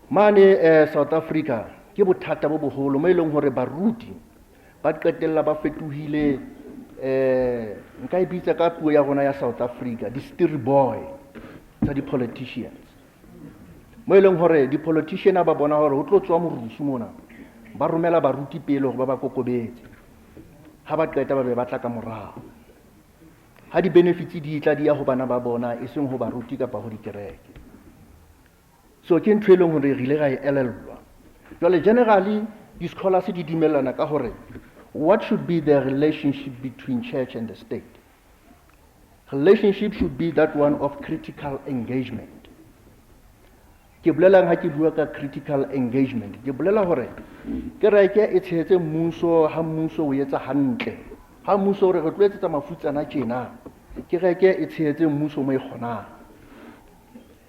Mane South Africa ke bothata bo boholo mo eleng hore baruti ba qetella ba fetohile nka e bitsa ka puo ya rona ya South Africa di steer boy tsa di politicians mo eleng hore di politician ba bona hore ho tlo tswa morusu mona ba romela baruti pele hore ba ba kokobetse ha ba qeta ba be ba tla ka morao ha di benefits di tla di ya ho bana ba bona e seng ho baruti kapa ho dikereke. So ke ntho e leng hore re ile ra e elellwa jwale generally di scholars di dumellana ka hore what should be the relationship between church and the state. Relationship should be that one of critical engagement. Ke bolelang ha ke bua ka critical engagement ke bolela hore kereke e tshetse mmuso ha mmuso o etsa hantle ha mmuso re tlo etsetsa mafutsana tjena kereke e tshetse mmuso mo e kgonang.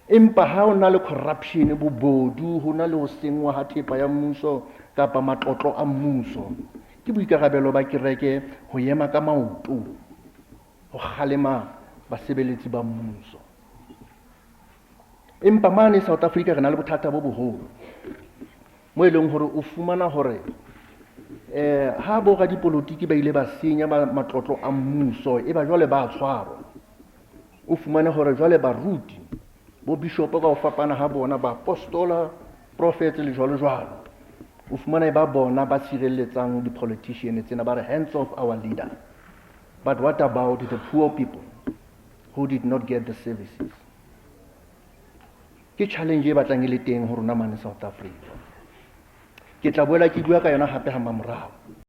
Empa ha o na le corruption bobodu ho na le ho sengwa ha thepa ya mmuso kapa matlotlo a mmuso ke boikarabelo ba kereke ho yema ka maoto ho kgalema basebeletsi ba mmuso. Empa mane South Africa re na le bothata bo boholo mo e leng hore o fumana hore ha bo ga dipolotiki ba ile ba senya matlotlo a mmuso e ba jwale ba tshwarwa o fumana hore jwale baruti bo bishop ka o fapana ha bona ba apostola prophets le jwalo jwalo o fumana ba bona ba tshireletsang di politicians tsena ba re hands of our leader. But what about the poor people who did not get the services? Ke challenge e batlang e le teng ho rona mane South Africa ke tla boela ke bua ka yona hape ha mamorao.